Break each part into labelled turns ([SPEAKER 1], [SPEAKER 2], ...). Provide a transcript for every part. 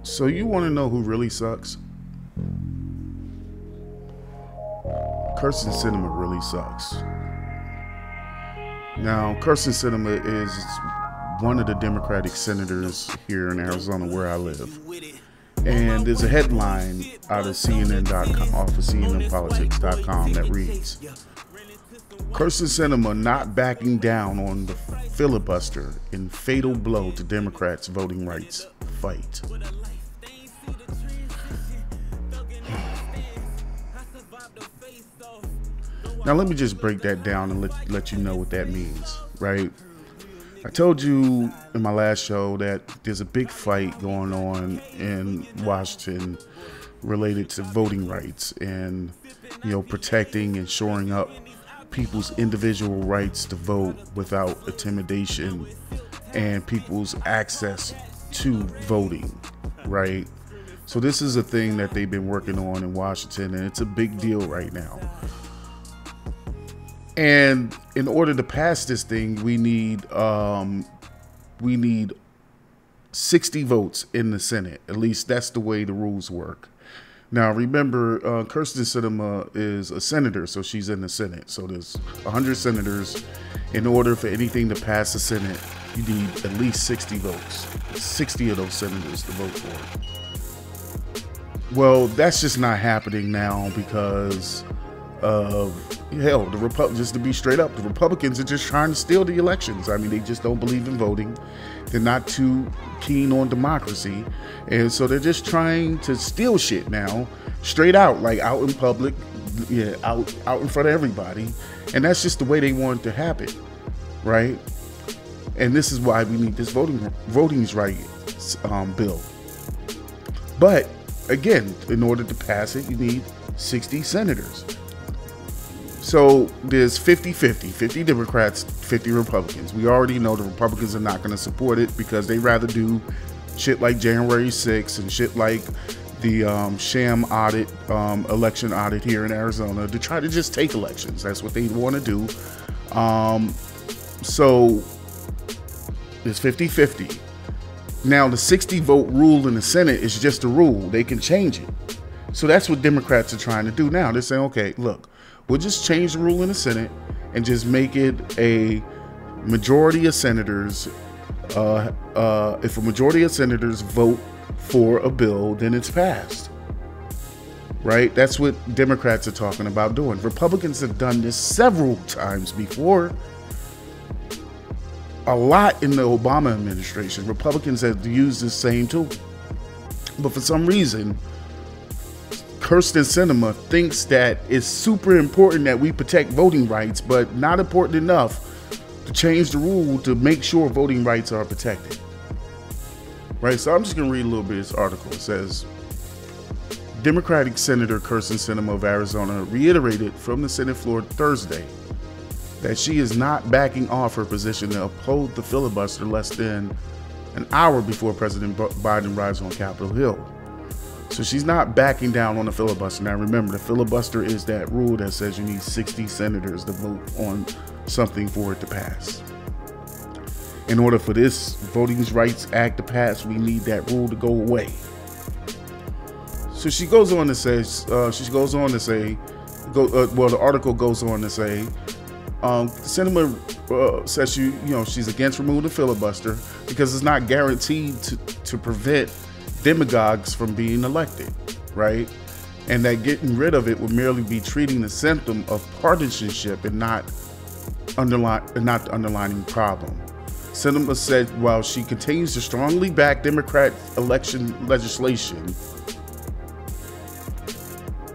[SPEAKER 1] So you want to know who really sucks? Kyrsten Sinema really sucks. Now, Kyrsten Sinema is one of the Democratic senators here in Arizona where I live. And there's a headline out of CNN.com, off of CNNpolitics.com that reads, Kyrsten Sinema not backing down on the filibuster in fatal blow to Democrats' voting rights fight. Now let me just break that down and let you know what that means, right? I told you in my last show that there's a big fight going on in Washington related to voting rights and, protecting and shoring up people's individual rights to vote without intimidation and people's access to voting, right? So this is a thing that they've been working on in Washington, and it's a big deal right now. And in order to pass this thing, we need 60 votes in the Senate. At least that's the way the rules work. Now, remember, Kyrsten Sinema is a senator, so she's in the Senate. So there's 100 senators. In order for anything to pass the Senate, you need at least 60 votes. 60 of those senators to vote for it. Well, that's just not happening now because of, hell, just to be straight up, the Republicans are just trying to steal the elections. I mean, they just don't believe in voting. They're not too keen on democracy. And so they're just trying to steal shit now, straight out, like out in public, out in front of everybody. And that's just the way they want it to happen, right? And this is why we need this voting rights bill. But again, in order to pass it, you need 60 senators. So there's 50-50, 50 Democrats, 50 Republicans. We already know the Republicans are not going to support it because they rather do shit like January 6th and shit like the sham audit, election audit here in Arizona to try to just take elections. That's what they want to do. So there's 50-50. Now the 60 vote rule in the Senate is just a rule. They can change it. So that's what Democrats are trying to do now. They're saying, okay, look, we'll just change the rule in the Senate and just make it a majority of senators. If a majority of senators vote for a bill, then it's passed. Right? That's what Democrats are talking about doing. Republicans have done this several times before. A lot in the Obama administration. Republicans have used the same tool. But for some reason, Kyrsten Sinema thinks that it's super important that we protect voting rights, but not important enough to change the rule to make sure voting rights are protected. Right, so I'm just going to read a little bit of this article. It says, Democratic Senator Kyrsten Sinema of Arizona reiterated from the Senate floor Thursday that she is not backing off her position to uphold the filibuster less than an hour before President Biden arrives on Capitol Hill. So she's not backing down on the filibuster. Now remember, the filibuster is that rule that says you need 60 senators to vote on something for it to pass. In order for this Voting Rights Act to pass, we need that rule to go away. So she goes on to say, the article goes on to say, Sinema says she's against removing the filibuster because it's not guaranteed to prevent demagogues from being elected, right? And that getting rid of it would merely be treating the symptom of partisanship and not the underlying problem. Sinema said while she continues to strongly back Democrat election legislation,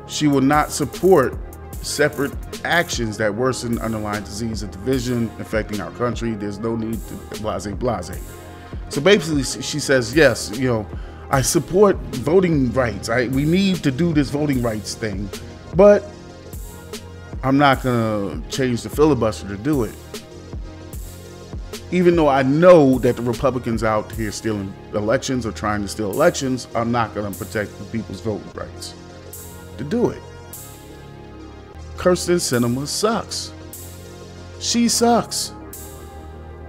[SPEAKER 1] she will not support separate actions that worsen underlying disease and division affecting our country. There's no need to blase. So basically she says, yes, I support voting rights. We need to do this voting rights thing, but I'm not going to change the filibuster to do it. Even though I know that the Republicans out here stealing elections or trying to steal elections, I'm not going to protect the people's voting rights to do it. Kyrsten Sinema sucks. She sucks.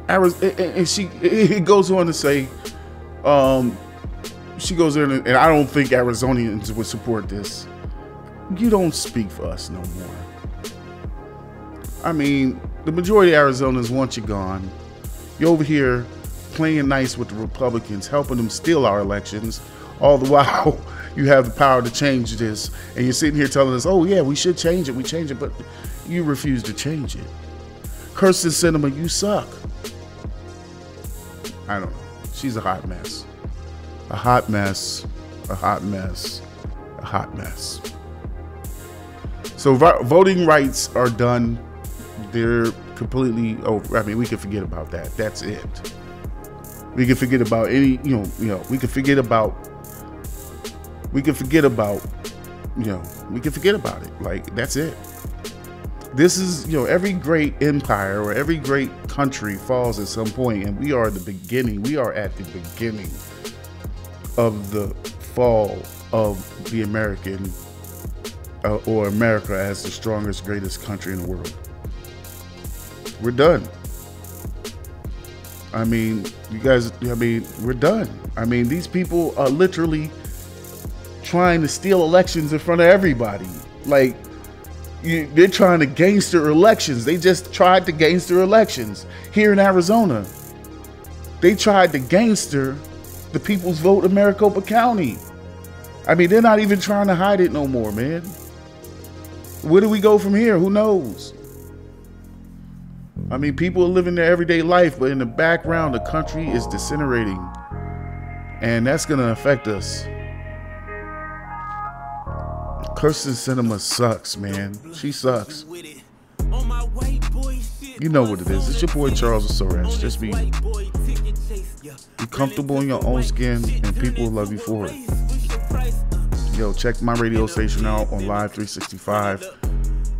[SPEAKER 1] And it goes on to say, she goes in, and I don't think Arizonians would support this. You don't speak for us no more. I mean, the majority of Arizonans want you gone. You're over here playing nice with the Republicans, helping them steal our elections, all the while you have the power to change this, and you're sitting here telling us, oh yeah, we should change it, but you refuse to change it. Kyrsten Sinema, you suck. I don't know. She's a hot mess. A hot mess. A hot mess. A hot mess. So voting rights are done. They're completely over. I mean, we can forget about that. That's it. We can forget about any, we can forget about it. Like, that's it. This is, every great empire or every great country falls at some point, and we are at the beginning. We are at the beginning of the fall of the American or America as the strongest, greatest country in the world. We're done. I mean, we're done. I mean, these people are literally trying to steal elections in front of everybody. Like, they're trying to gangster elections. They just tried to gangster elections here in Arizona. They tried to gangster the People's Vote in Maricopa County. I mean, they're not even trying to hide it no more, man. Where do we go from here? Who knows? I mean, people are living their everyday life, but in the background, the country is disintegrating. And that's going to affect us. Kyrsten Sinema sucks, man. She sucks. You know what it is. It's your boy Charles of SoRatch. Just be comfortable in your own skin, and people will love you for it. Yo, check my radio station out on Live 365.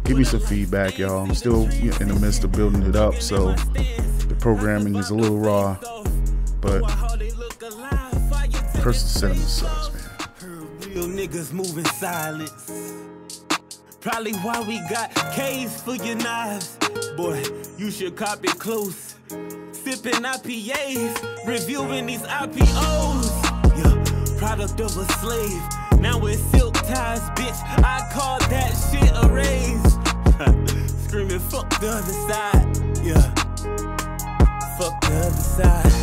[SPEAKER 1] Give me some feedback, y'all. I'm still in the midst of building it up, so the programming is a little raw, but Kyrsten Sinema sucks, man.
[SPEAKER 2] Real niggas moving silence. Probably why we got K's for your knives. Boy, you should cop it close. Sipping IPAs, reviewing these IPOs. Yeah, product of a slave. Now it's silk ties, bitch. I call that shit a raise. Screaming, fuck the other side. Yeah, fuck the other side.